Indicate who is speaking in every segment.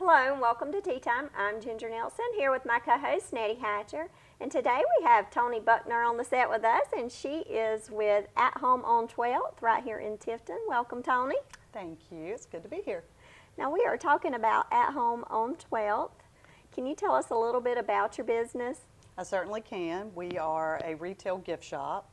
Speaker 1: Hello and welcome to Tea Time. I'm Ginger Nelson here with my co-host Nettie Hatcher, and today we have Toni Buckner on the set with us, and she is with At Home on 12th right here in Tifton. Welcome, Toni.
Speaker 2: Thank you. It's good to be here.
Speaker 1: Now we are talking about At Home on 12th. Can you tell us a little bit about your business?
Speaker 2: I certainly can. We are a retail gift shop.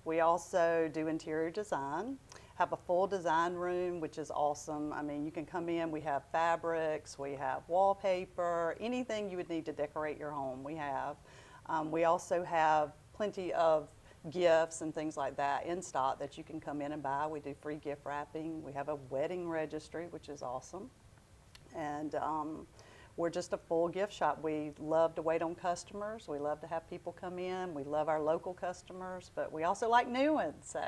Speaker 2: We also do interior design, have a full design room, which is awesome. I mean, you can come in, we have fabrics, we have wallpaper, anything you would need to decorate your home, we have. We also have plenty of gifts and things like that in stock that you can come in and buy. We do free gift wrapping. We have a wedding registry, which is awesome. And we're just a full gift shop. We love to wait on customers. We love to have people come in. We love our local customers, but we also like new ones. So.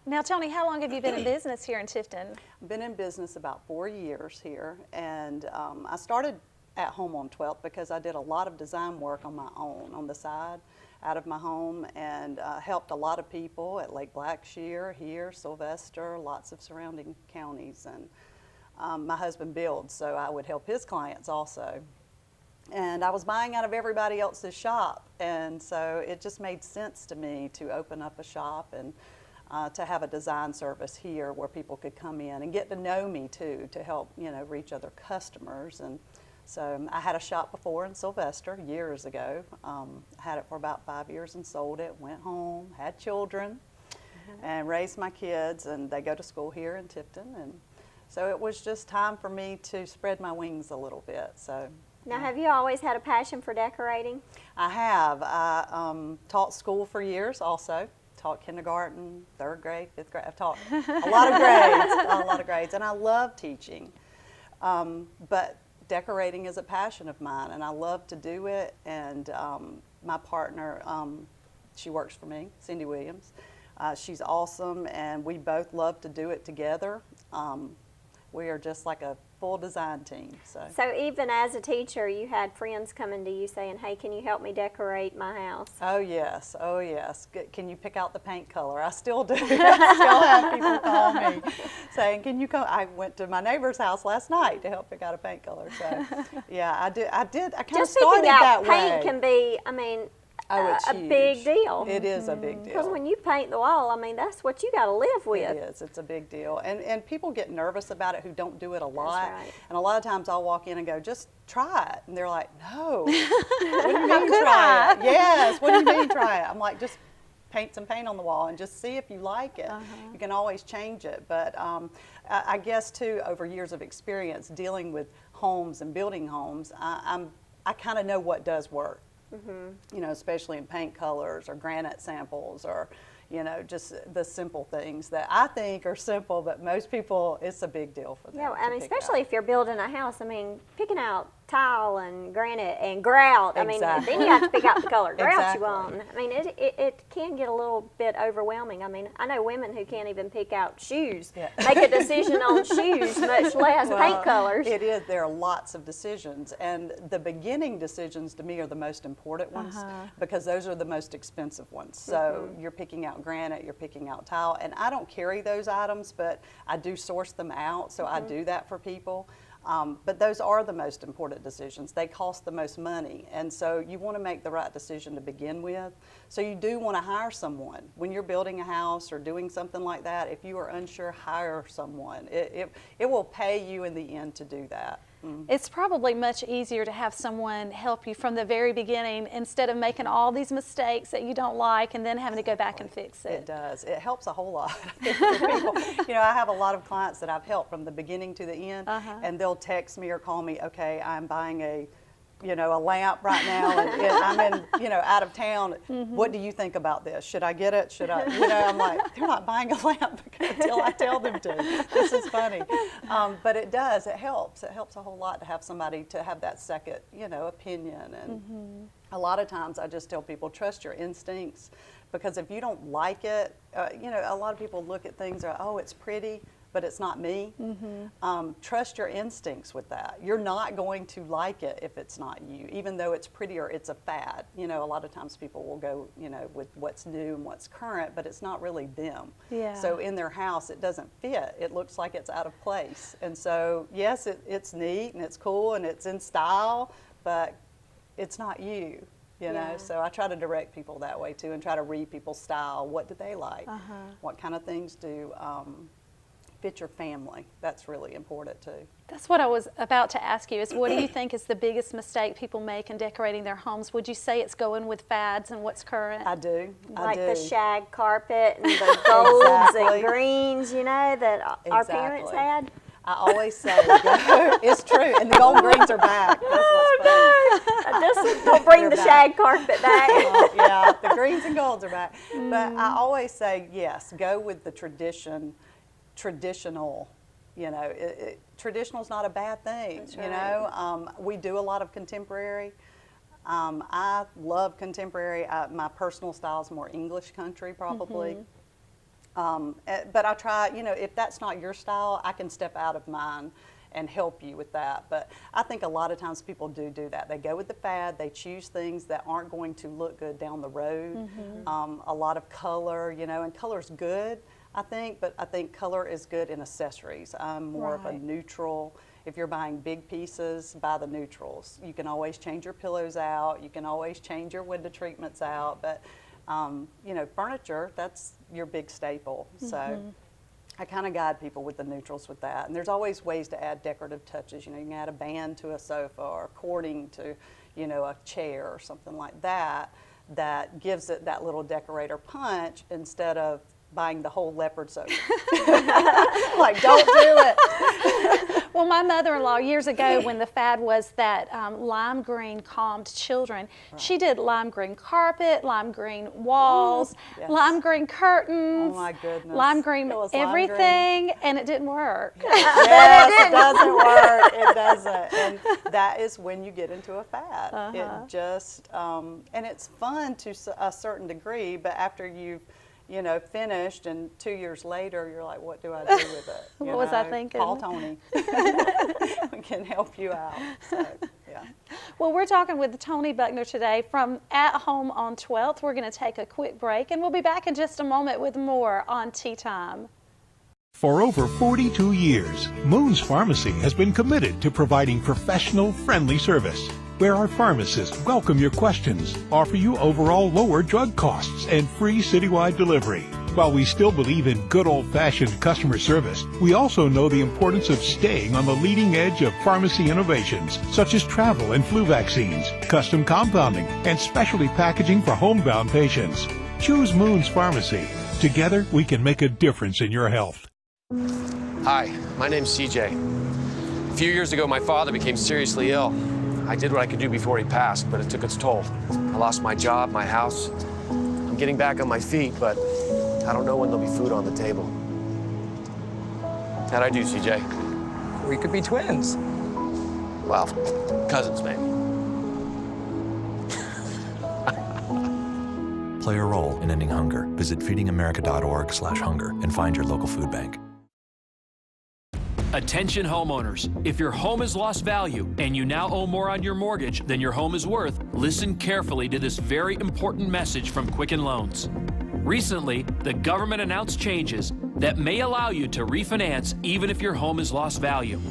Speaker 3: Now, Toni, how long have you been in business here in Tifton?
Speaker 2: I've been in business about 4 years here, and I started At Home on 12th because I did a lot of design work on my own, on the side, out of my home, and helped a lot of people at Lake Blackshear, here, Sylvester, lots of surrounding counties. And my husband builds, so I would help his clients also. And I was buying out of everybody else's shop, and so it just made sense to me to open up a shop and to have a design service here where people could come in and get to know me too, to help, you know, reach other customers. And so I had a shop before in Sylvester years ago. Had it for about 5 years and sold it, went home, had children, and raised my kids, and they go to school here in Tifton. And so it was just time for me to spread my wings a little bit. So.
Speaker 1: Now, have you always had a passion for decorating?
Speaker 2: I have. I taught school for years also. Taught kindergarten, 3rd grade, 5th grade. I've taught a lot of grades, and I love teaching. But decorating is a passion of mine, and I love to do it. And my partner, she works for me, Cindy Williams. She's awesome, and we both love to do it together. We are just like a full design team.
Speaker 1: So even as a teacher, you had friends coming to you saying, hey, can you help me decorate my house?
Speaker 2: Oh yes, oh yes. Can you pick out the paint color? I still do. I still have people call me saying, can you come? I went to my neighbor's house last night to help pick out a paint color. So yeah, I did. I kind of started that way.
Speaker 1: Just picking out paint can be, I mean,
Speaker 2: it's
Speaker 1: a big deal.
Speaker 2: It is a big deal.
Speaker 1: Because when you paint the wall, I mean, that's what you got to live with.
Speaker 2: It is. It's a big deal. And people get nervous about it who don't do it a lot.
Speaker 1: That's right.
Speaker 2: And a lot of times I'll walk in and go, just try it. And they're like, no. What do you mean try it? Yes. What do you mean try it? I'm like, just paint some paint on the wall and just see if you like it. You can always change it. But I guess, too, over years of experience dealing with homes and building homes, I kind of know what does work. You know, especially in paint colors or granite samples or, you know, just the simple things that I think are simple, but most people, it's a big deal for them.
Speaker 1: Yeah, I mean, especially if you're building a house, I mean, picking out tile and granite and grout, I mean, then you have to pick out the color grout you want. I mean, it can get a little bit overwhelming. I mean, I know women who can't even pick out shoes, make a decision on shoes, much less paint colors.
Speaker 2: It is. There are lots of decisions, and the beginning decisions to me are the most important ones because those are the most expensive ones. So you're picking out granite, you're picking out tile, and I don't carry those items, but I do source them out, so I do that for people. But those are the most important decisions. They cost the most money, and so you want to make the right decision to begin with. So you do want to hire someone. When you're building a house or doing something like that, if you are unsure, hire someone. It will pay you in the end to do that.
Speaker 3: It's probably much easier to have someone help you from the very beginning instead of making all these mistakes that you don't like and then having to go back and fix it.
Speaker 2: It does. It helps a whole lot for people. You know, I have a lot of clients that I've helped from the beginning to the end, and they'll text me or call me, okay, I'm buying a lamp right now, and I'm in, out of town. What do you think about this? Should I get it? Should I? I'm like, they're not buying a lamp until I tell them to. This is funny. But it does. It helps. It helps a whole lot to have somebody to have that second, opinion. And a lot of times I just tell people, trust your instincts, because if you don't like it, a lot of people look at things and, oh, it's pretty. but it's not me. Trust your instincts with that. You're not going to like it if it's not you, even though it's prettier, it's a fad. You know, a lot of times people will go, you know, with what's new and what's current, but it's not really them.
Speaker 3: Yeah.
Speaker 2: So in their house, it doesn't fit. It looks like it's out of place. And so, yes, it's neat and it's cool and it's in style, but it's not you. You know, so I try to direct people that way too, and try to read people's style. What do they like? What kind of things do fit your family? That's really important too.
Speaker 3: That's what I was about to ask you, is what do you think is the biggest mistake people make in decorating their homes? Would you say it's going with fads and what's current?
Speaker 2: I do.
Speaker 1: Like the shag carpet and the golds and greens, you know, that our parents had.
Speaker 2: I always say, it's true, and the gold greens are back. That's what's funny.
Speaker 1: Just don't bring the shag carpet back.
Speaker 2: Yeah, the greens and golds are back. But I always say, yes, go with the traditional. You know, traditional is not a bad thing.
Speaker 1: That's
Speaker 2: you
Speaker 1: right.
Speaker 2: know, we do a lot of contemporary. I love contemporary. My personal style is more English country, probably. But I try, you know, if that's not your style, I can step out of mine and help you with that. But I think a lot of times people do that. They go with the fad, they choose things that aren't going to look good down the road. A lot of color, you know, and color's good, I think, but I think color is good in accessories. I'm more of a neutral. If you're buying big pieces, buy the neutrals. You can always change your pillows out, you can always change your window treatments out, but you know, furniture, that's your big staple. So I kind of guide people with the neutrals with that. And there's always ways to add decorative touches. You know, you can add a band to a sofa or cording to, you know, a chair or something like that, that gives it that little decorator punch instead of buying the whole leopard sofa. Like, don't do it.
Speaker 3: Well, my mother-in-law, years ago, when the fad was that lime green calmed children, she did lime green carpet, lime green walls, lime green curtains,
Speaker 2: Oh my goodness.
Speaker 3: lime green everything, and it didn't work.
Speaker 2: Yes, it doesn't work. It doesn't. And that is when you get into a fad. It just, and it's fun to a certain degree, but after you've, you know, finished, and 2 years later, you're like, what do I do with it?
Speaker 3: What was I thinking?
Speaker 2: Call Toni. We can help you out. So, yeah.
Speaker 3: Well, we're talking with Toni Buckner today from At Home on 12th. We're going to take a quick break, and we'll be back in just a moment with more on Tea Time.
Speaker 4: For over 42 years, Moon's Pharmacy has been committed to providing professional, friendly service, where our pharmacists welcome your questions, offer you overall lower drug costs, and free citywide delivery. While we still believe in good old-fashioned customer service, we also know the importance of staying on the leading edge of pharmacy innovations, such as travel and flu vaccines, custom compounding, and specialty packaging for homebound patients. Choose Moon's Pharmacy. Together, we can make a difference in your health.
Speaker 5: Hi, my name's CJ. A few years ago, my father became seriously ill. I did what I could do before he passed, but it took its toll. I lost my job, my house. I'm getting back on my feet, but I don't know when there'll be food on the table. How'd I do, CJ?
Speaker 6: We could be twins.
Speaker 5: Well, cousins, maybe.
Speaker 7: Play a role in ending hunger. Visit feedingamerica.org/hunger and find your local food bank.
Speaker 8: Attention homeowners, if your home has lost value and you now owe more on your mortgage than your home is worth, listen carefully to this very important message from Quicken Loans. Recently, the government announced changes that may allow you to refinance even if your home has lost value.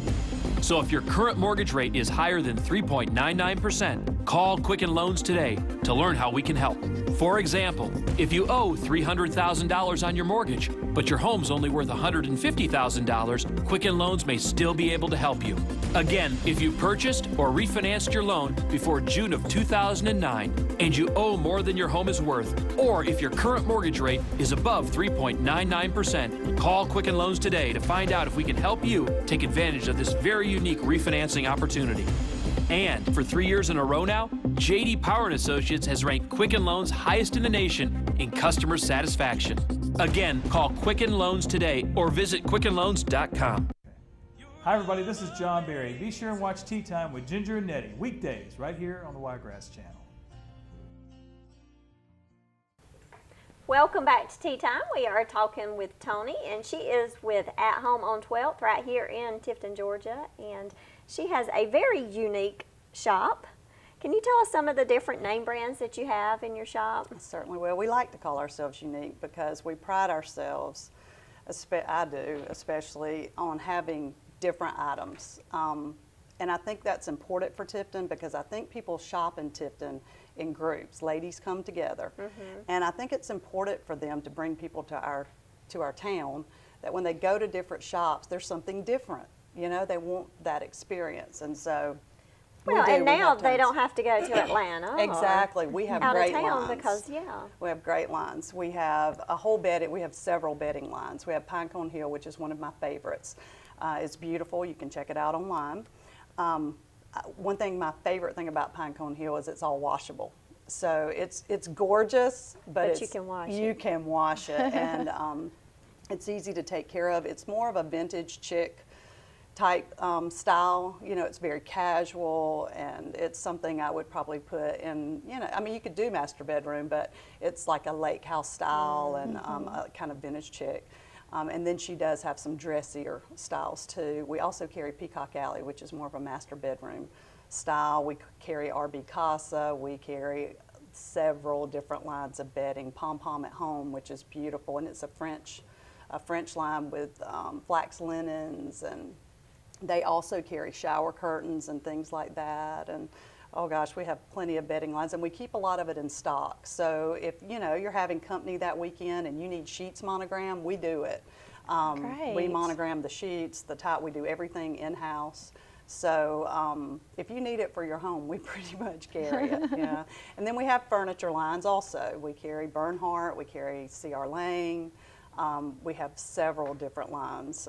Speaker 8: So if your current mortgage rate is higher than 3.99%, call Quicken Loans today to learn how we can help. For example, if you owe $300,000 on your mortgage, but your home's only worth $150,000, Quicken Loans may still be able to help you. Again, if you purchased or refinanced your loan before June of 2009 and you owe more than your home is worth, or if your current mortgage rate is above 3.99%, call Quicken Loans today to find out if we can help you take advantage of this very unique refinancing opportunity. And for 3 years in a row now, J.D. Power & Associates has ranked Quicken Loans highest in the nation in customer satisfaction. Again, call Quicken Loans today or visit QuickenLoans.com.
Speaker 9: Hi everybody, this is John Berry. Be sure and watch Tea Time with Ginger and Nettie, weekdays, right here on the Wiregrass Channel.
Speaker 1: Welcome back to Tea Time. We are talking with Toni, and she is with At Home on 12th right here in Tifton, Georgia, and she has a very unique shop. Can you tell us some of the different name brands that you have in your shop?
Speaker 2: Certainly will. We like to call ourselves unique because we pride ourselves, I do, especially on having different items. And I think that's important for Tifton because I think people shop in Tifton in groups. Ladies come together. And I think it's important for them to bring people to our town, that when they go to different shops, there's something different. You know, they want that experience. And so
Speaker 1: well, and now they don't have to go to Atlanta.
Speaker 2: Exactly. We have great lines.
Speaker 1: Because,
Speaker 2: we have great lines. We have a whole bedding. We have several bedding lines. We have Pinecone Hill, which is one of my favorites. It's beautiful. You can check it out online. My favorite thing about Pinecone Hill is it's all washable. So it's gorgeous, but
Speaker 1: you can wash
Speaker 2: it. You can wash it, and it's easy to take care of. It's more of a vintage chic type style. You know, it's very casual, and it's something I would probably put in, you know, I mean, you could do master bedroom, but it's like a lake house style and a kind of vintage chic. And then she does have some dressier styles too. We also carry Peacock Alley, which is more of a master bedroom style. We carry RB Casa. We carry several different lines of bedding. Pom Pom at Home, which is beautiful, and it's a French line with flax linens, and they also carry shower curtains and things like that. And oh gosh, we have plenty of bedding lines, and we keep a lot of it in stock. So if you know you're having company that weekend and you need sheets monogram, we do it. We monogram the sheets, the top. We do everything in house. So if you need it for your home, we pretty much carry it. Yeah. And then we have furniture lines also. We carry Bernhardt. We carry C.R. Lang. We have several different lines.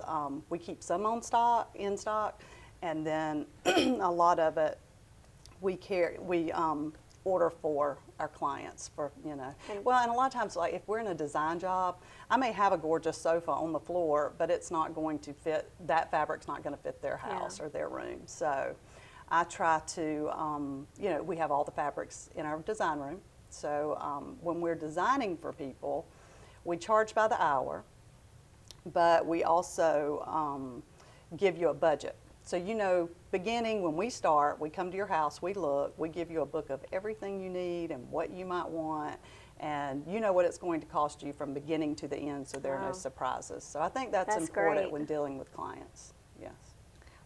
Speaker 2: We keep some in stock, and then a lot of it we order for our clients for, you know. Well, and a lot of times, like if we're in a design job, I may have a gorgeous sofa on the floor, but it's not going to fit, that fabric's not going to fit their house or their room. So I try to, you know, we have all the fabrics in our design room. So when we're designing for people, we charge by the hour, but we also give you a budget. So, you know, beginning when we start, we come to your house, we look, we give you a book of everything you need and what you might want, and you know what it's going to cost you from beginning to the end, so there are no surprises. So I think that's important when dealing with clients. Yes.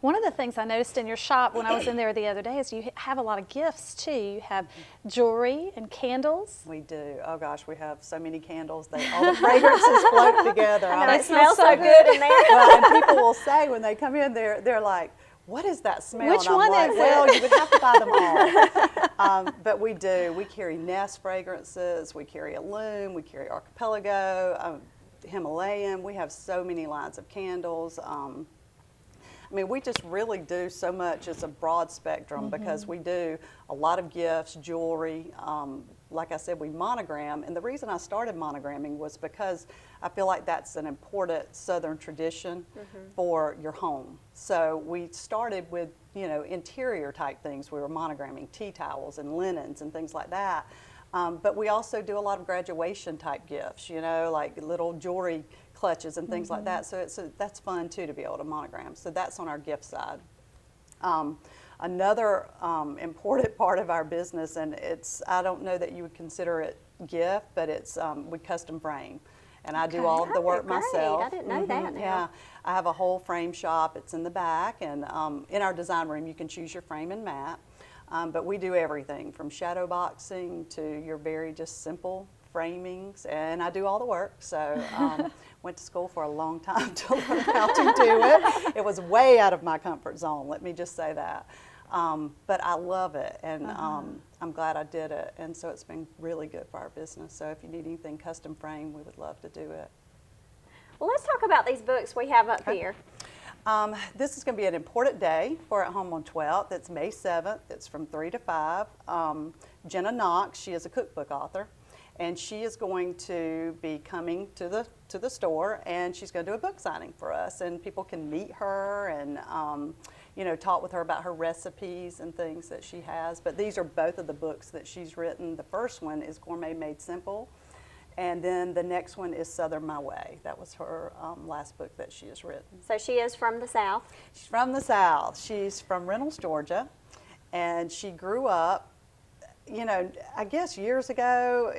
Speaker 3: One of the things I noticed in your shop when I was in there the other day is you have a lot of gifts too. You have jewelry and candles.
Speaker 2: We do. Oh gosh, we have so many candles. All the fragrances float together.
Speaker 1: I know, it smells so good in there.
Speaker 2: Well, and people will say when they come in, they're like, "What is that smell?"
Speaker 3: Which one is it?
Speaker 2: Well, you would have to buy them all. But we do. We carry Nest fragrances. We carry Illume. We carry Archipelago, Himalayan. We have so many lines of candles. I mean, we just really do so much. It's a broad spectrum because we do a lot of gifts, jewelry. Like I said, we monogram. And the reason I started monogramming was because I feel like that's an important Southern tradition for your home. So we started with, you know, interior type things. We were monogramming tea towels and linens and things like that. But we also do a lot of graduation type gifts, you know, like little jewelry clutches and things like that. So that's fun too to be able to monogram. So that's on our gift side. Another important part of our business, and I don't know that you would consider it gift, but it's we custom frame. And I do all of the work myself.
Speaker 1: I didn't know that now.
Speaker 2: Yeah, I have a whole frame shop. It's in the back, and in our design room you can choose your frame and mat. But we do everything from shadow boxing to your very just simple framings, and I do all the work. So went to school for a long time to learn how to do it. It was way out of my comfort zone, let me just say that. But I love it, and I'm glad I did it, and so it's been really good for our business. So if you need anything custom frame, we would love to do it.
Speaker 1: Well, let's talk about these books we have up here.
Speaker 2: This is going to be an important day for At Home on 12th. It's May 7th. It's from 3 to 5. Jenna Knox, she is a cookbook author, and she is going to be coming to the store, and she's going to do a book signing for us, and people can meet her and you know, talk with her about her recipes and things that she has. But these are both of the books that she's written. The first one is Gourmet Made Simple, And then the next one is Southern My Way. That was her last book that she has written.
Speaker 1: So she is from the South?
Speaker 2: She's from the South. She's from Reynolds, Georgia. And she grew up, you know, I guess years ago,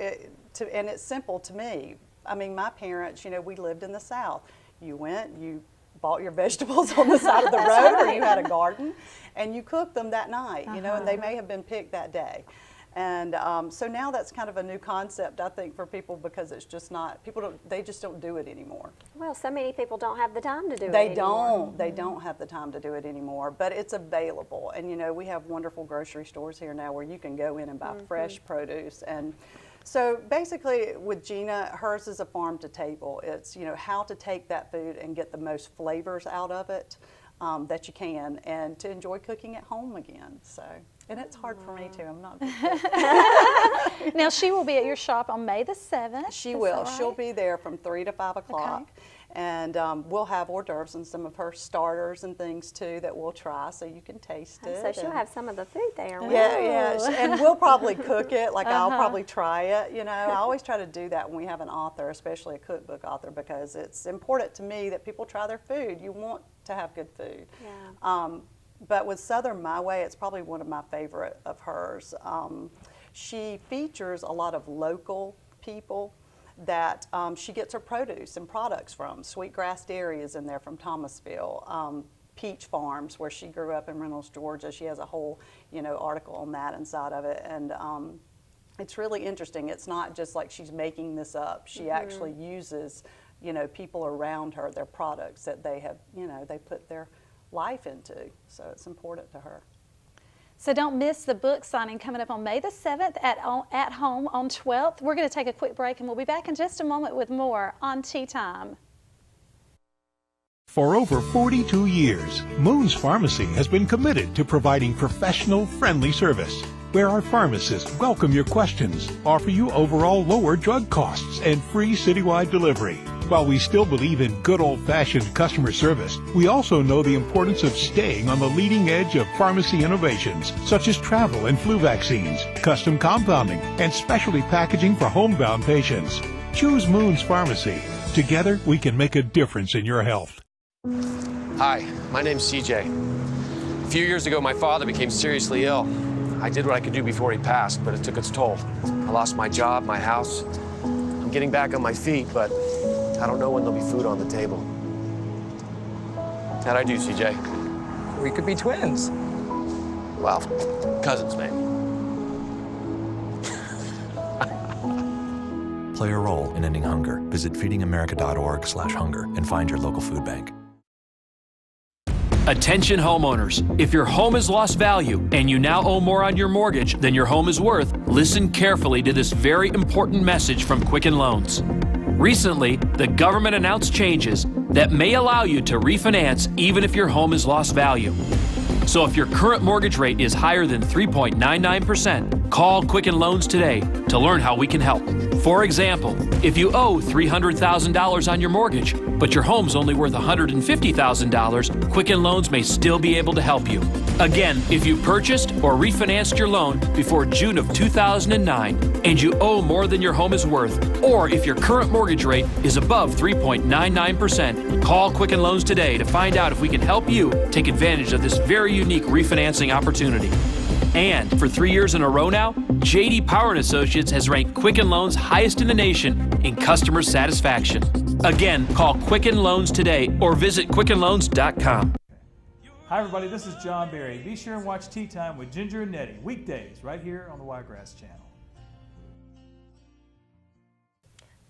Speaker 2: and it's simple to me. I mean, my parents, you know, we lived in the South. You went, you bought your vegetables on the side of the road, or you had a garden, and you cooked them that night, you know, and they may have been picked that day. And so now that's kind of a new concept, I think, for people, because it's just not, they just don't do it anymore.
Speaker 1: Well, so many people don't have the time to do it
Speaker 2: They
Speaker 1: anymore.
Speaker 2: They don't have the time to do it anymore, but it's available. And, you know, we have wonderful grocery stores here now where you can go in and buy fresh produce. And so basically with Gina, hers is a farm to table. It's, you know, how to take that food and get the most flavors out of it that you can, and to enjoy cooking at home again. So. And it's hard for me too. I'm not a good cook.
Speaker 3: Now she will be at your shop on May the 7th.
Speaker 2: She will.
Speaker 3: Right?
Speaker 2: She'll be there from 3 to 5 o'clock. Okay. And we'll have hors d'oeuvres and some of her starters and things too that we'll try, so you can taste it.
Speaker 1: So she'll have some of the food there.
Speaker 2: Yeah. And we'll probably cook it. Like I'll probably try it. You know, I always try to do that when we have an author, especially a cookbook author, because it's important to me that people try their food. You want to have good food.
Speaker 1: Yeah.
Speaker 2: But with Southern My Way, it's probably one of my favorite of hers. She features a lot of local people that she gets her produce and products from. Sweetgrass Dairy is in there from Thomasville. Peach Farms, where she grew up in Reynolds, Georgia. She has a whole, you know, article on that inside of it. And it's really interesting. It's not just like she's making this up. She actually uses, you know, people around her, their products that they have, you know, they put their life into, so it's important to her.
Speaker 3: So don't miss the book signing coming up on May the 7th at home on 12th. We're going to take a quick break and we'll be back in just a moment with more on Tea Time.
Speaker 4: For over 42 years, Moon's Pharmacy has been committed to providing professional, friendly service, where our pharmacists welcome your questions, offer you overall lower drug costs, and free citywide delivery. While we still believe in good old-fashioned customer service, we also know the importance of staying on the leading edge of pharmacy innovations, such as travel and flu vaccines, custom compounding, and specialty packaging for homebound patients. Choose Moon's Pharmacy. Together, we can make a difference in your health.
Speaker 5: Hi, my name's CJ. A few years ago, my father became seriously ill. I did what I could do before he passed, but it took its toll. I lost my job, my house. I'm getting back on my feet, but I don't know when there'll be food on the table. How'd I do, CJ?
Speaker 6: We could be twins.
Speaker 5: Well, cousins, maybe.
Speaker 7: Play a role in ending hunger. Visit feedingamerica.org/hunger and find your local food bank.
Speaker 8: Attention homeowners, if your home has lost value and you now owe more on your mortgage than your home is worth, listen carefully to this very important message from Quicken Loans. Recently, the government announced changes that may allow you to refinance even if your home has lost value. So if your current mortgage rate is higher than 3.99%, call Quicken Loans today to learn how we can help. For example, if you owe $300,000 on your mortgage, but your home's only worth $150,000, Quicken Loans may still be able to help you. Again, if you purchased or refinanced your loan before June of 2009 and you owe more than your home is worth, or if your current mortgage rate is above 3.99%, call Quicken Loans today to find out if we can help you take advantage of this very unique refinancing opportunity. And for 3 years in a row now, J.D. Power & Associates has ranked Quicken Loans highest in the nation in customer satisfaction. Again, call Quicken Loans today or visit QuickenLoans.com.
Speaker 9: Hi everybody, this is John Berry. Be sure and watch Tea Time with Ginger and Nettie, weekdays, right here on the Wiregrass Channel.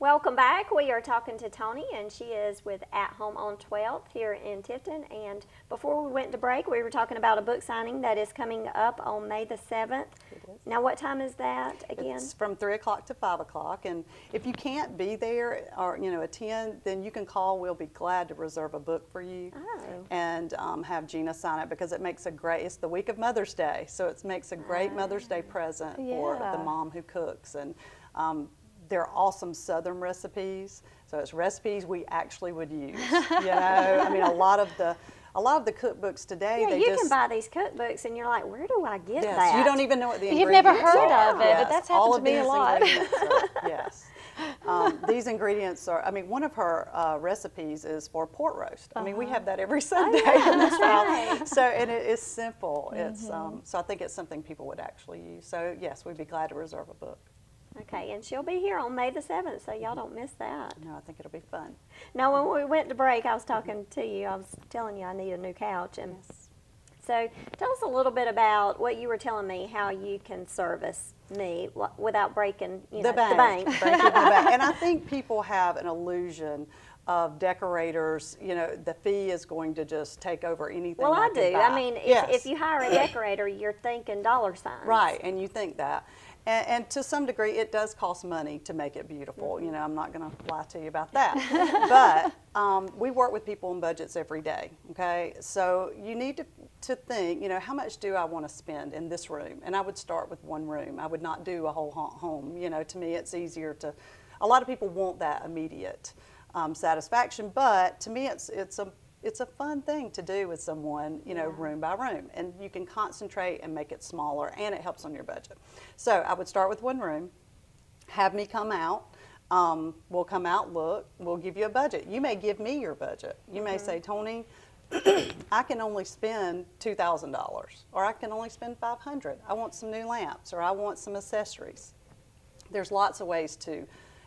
Speaker 1: Welcome back. We are talking to Toni, and she is with At Home on 12th here in Tifton. And before we went to break, we were talking about a book signing that is coming up on May the 7th. Now, what time is that again?
Speaker 2: It's from 3 o'clock to 5 o'clock. And if you can't be there or, you know, attend, then you can call. We'll be glad to reserve a book for you and have Gina sign it, because it makes a great, it's the week of Mother's Day, so it makes a great Mother's Day present for the mom who cooks. And they're awesome Southern recipes, so it's recipes we actually would use. You know, I mean, a lot of a lot of the cookbooks today,
Speaker 1: Yeah,
Speaker 2: they
Speaker 1: you
Speaker 2: just
Speaker 1: can buy these cookbooks, and you're like, where do I get
Speaker 2: yes,
Speaker 1: that?
Speaker 2: you don't even know what the
Speaker 3: You've
Speaker 2: ingredients
Speaker 3: never heard
Speaker 2: are.
Speaker 3: of it.
Speaker 2: Yes,
Speaker 3: That's
Speaker 2: all
Speaker 3: happened
Speaker 2: of
Speaker 3: to me a
Speaker 2: these
Speaker 3: lot.
Speaker 2: ingredients are- yes. These ingredients are, I mean, one of her recipes is for pork roast. I mean, we have that every Sunday in this house. So, and it is simple. It's, so I think it's something people would actually use. So yes, we'd be glad to reserve a book.
Speaker 1: Okay, and she'll be here on May the 7th, so y'all don't miss that.
Speaker 2: No, I think it'll be fun.
Speaker 1: Now, when we went to break, I was talking to you. I was telling you I need a new couch, and so tell us a little bit about what you were telling me, how you can service me without breaking, you know, the bank.
Speaker 2: Breaking the bank. And I think people have an illusion of decorators, you know, the fee is going to just take over anything.
Speaker 1: Well, I
Speaker 2: can
Speaker 1: do.
Speaker 2: buy.
Speaker 1: I mean,
Speaker 2: Yes.
Speaker 1: if you hire a decorator, you're thinking dollar signs.
Speaker 2: Right, and you think that. And to some degree, it does cost money to make it beautiful. You know, I'm not going to lie to you about that. But we work with people on budgets every day, okay? So you need to think, you know, how much do I want to spend in this room? And I would start with one room. I would not do a whole home. You know, to me, it's easier to, a lot of people want that immediate satisfaction, but to me, it's a fun thing to do with someone, you know, room by room, and you can concentrate and make it smaller, and it helps on your budget. So I would start with one room, have me come out, we'll come out, look, we'll give you a budget. You may give me your budget. You may say, Toni, I can only spend $2,000, or I can only spend $500. I want some new lamps, or I want some accessories. There's lots of ways to,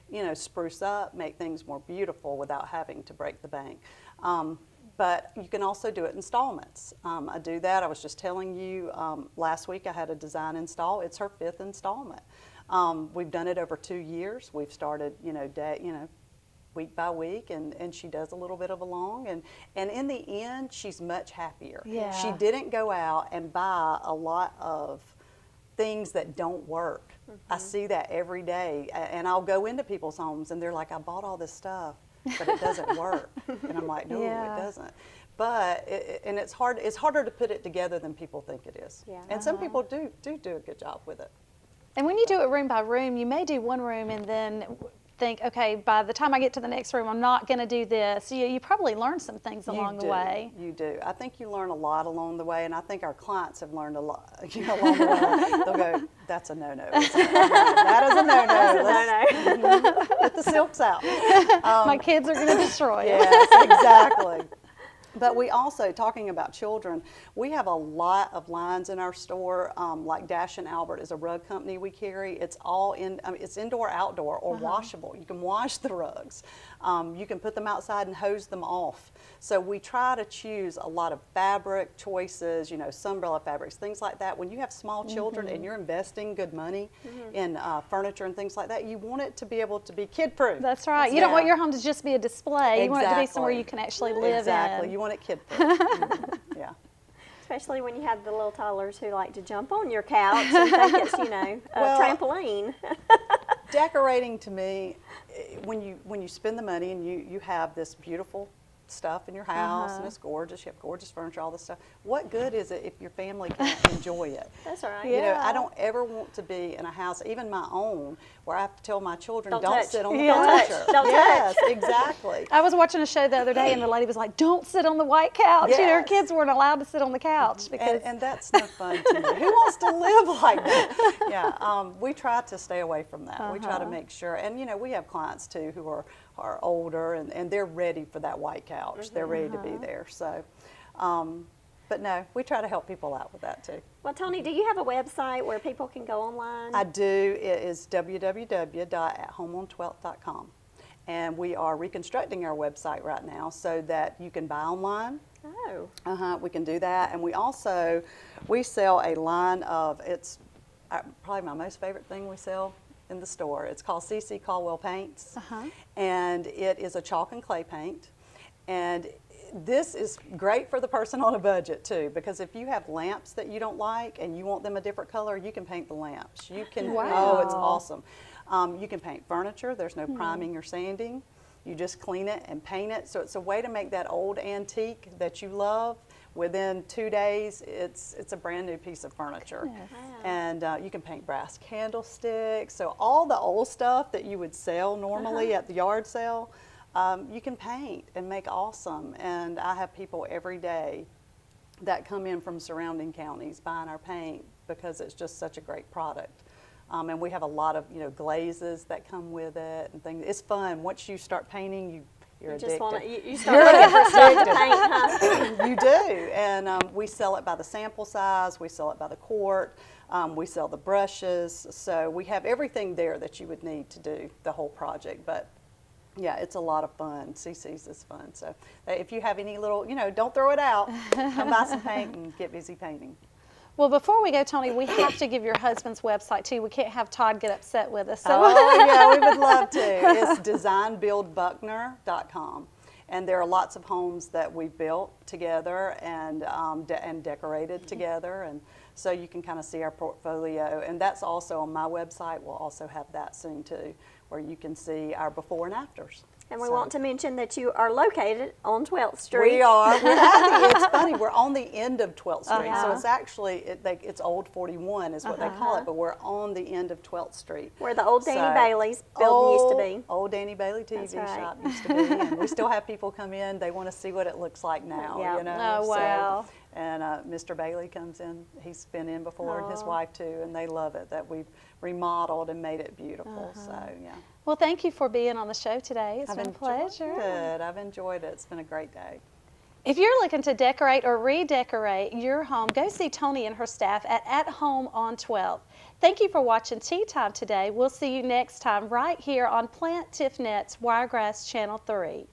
Speaker 2: you know, spruce up, make things more beautiful without having to break the bank. But you can also do it in installments. I do that. I was just telling you last week I had a design install. It's her 5th installment. We've done it over 2 years. We've started, you know, week by week, and she does a little bit of along, and in the end, she's much happier.
Speaker 3: Yeah.
Speaker 2: She didn't go out and buy a lot of things that don't work. I see that every day, and I'll go into people's homes, and they're like, I bought all this stuff, but it doesn't work. And I'm like, no,
Speaker 3: Yeah.
Speaker 2: it doesn't. But, and it's harder to put it together than people think it is.
Speaker 1: Yeah.
Speaker 2: And some people do a good job with it.
Speaker 3: And when you do it room by room, you may do one room and then think, okay, by the time I get to the next room, I'm not going to do this. You probably learn some things along the way.
Speaker 2: You do. I think you learn a lot along the way, and I think our clients have learned a lot, you know, along the way. They'll go, that's a no-no. That is a no-no.
Speaker 1: That's a no-no.
Speaker 2: Get the silks out.
Speaker 3: My kids are going to destroy it.
Speaker 2: Yes, exactly. But we also, talking about children, we have a lot of lines in our store, like Dash and Albert is a rug company we carry. It's all it's indoor, outdoor, or washable. You can wash the rugs. You can put them outside and hose them off. So we try to choose a lot of fabric choices, you know, sunbrella fabrics, things like that. When you have small children and you're investing good money in furniture and things like that, you want it to be able to be kid-proof.
Speaker 3: That's right. You don't want your home to just be a display. You want it to be somewhere you can actually live
Speaker 2: Exactly.
Speaker 3: in.
Speaker 2: You want it kid-proof. Yeah.
Speaker 1: Especially when you have the little toddlers who like to jump on your couch and think it's, you know, a trampoline.
Speaker 2: Decorating to me, when you spend the money and you have this beautiful stuff in your house and it's gorgeous, you have gorgeous furniture, all this stuff, what good is it if your family can't enjoy it?
Speaker 1: That's right.
Speaker 2: You know, I don't ever want to be in a house, even my own, where I have to tell my children, don't sit on the furniture.
Speaker 1: Don't
Speaker 2: yes,
Speaker 1: touch.
Speaker 2: Exactly.
Speaker 3: I was watching a show the other day and the lady was like, don't sit on the white couch. You know, her
Speaker 2: Yes.
Speaker 3: kids weren't allowed to sit on the couch because
Speaker 2: And that's no fun to me. Who wants to live like that? Yeah, we try to stay away from that. We try to make sure, and you know, we have clients too who are older and they're ready for that white couch. They're ready to be there. So, but no, we try to help people out with that too.
Speaker 1: Well, Toni, do you have a website where people can go online?
Speaker 2: I do. It is www.athomeon12th.com. And we are reconstructing our website right now so that you can buy online.
Speaker 1: Oh.
Speaker 2: We can do that. And we also, we sell a line of, it's probably my most favorite thing we sell in the store. It's called CC Caldwell Paints. And it is a chalk and clay paint. And this is great for the person on a budget too, because if you have lamps that you don't like and you want them a different color, you can paint the lamps. You can, oh, it's awesome. You can paint furniture. There's no priming or sanding. You just clean it and paint it. So it's a way to make that old antique that you love. Within 2 days, it's a brand new piece of furniture.
Speaker 3: Yes.
Speaker 1: Wow.
Speaker 2: And you can paint brass candlesticks. So all the old stuff that you would sell normally at the yard sale, You can paint and make awesome, and I have people every day that come in from surrounding counties buying our paint because it's just such a great product. And we have a lot of, glazes that come with it and things. It's fun. Once you start painting, you're addicted.
Speaker 1: You start looking for stuff to paint, huh?
Speaker 2: You do. And we sell it by the sample size. We sell it by the quart. We sell the brushes. So we have everything there that you would need to do the whole project. But yeah, it's a lot of fun. CC's is fun. So if you have any little, don't throw it out. Come buy some paint and get busy painting.
Speaker 3: Well, before we go, Toni, we have to give your husband's website too. We can't have Todd get upset with us. So.
Speaker 2: Oh, yeah, we would love to. It's designbuildbuckner.com. And there are lots of homes that we've built together and decorated together. And so you can kind of see our portfolio. And that's also on my website. We'll also have that soon too, where you can see our before and afters.
Speaker 1: And we want to mention that you are located on 12th Street.
Speaker 2: We are. It's funny. We're on the end of 12th Street. So it's actually, it's Old 41 is what they call it, but we're on the end of 12th Street.
Speaker 1: Where the old Danny Bailey's building used to be.
Speaker 2: Old Danny Bailey TV shop used to be. And we still have people come in. They want to see what it looks like now,
Speaker 3: Oh, wow.
Speaker 2: So, and Mr. Bailey comes in. He's been in before, and his wife too, and they love it that we've remodeled and made it beautiful. So, yeah.
Speaker 3: Well, thank you for being on the show today. It's been a pleasure.
Speaker 2: I've enjoyed it. It's been a great day.
Speaker 3: If you're looking to decorate or redecorate your home, go see Toni and her staff at Home on 12th. Thank you for watching Tea Time today. We'll see you next time right here on Plant Tiff Net's Wiregrass Channel 3.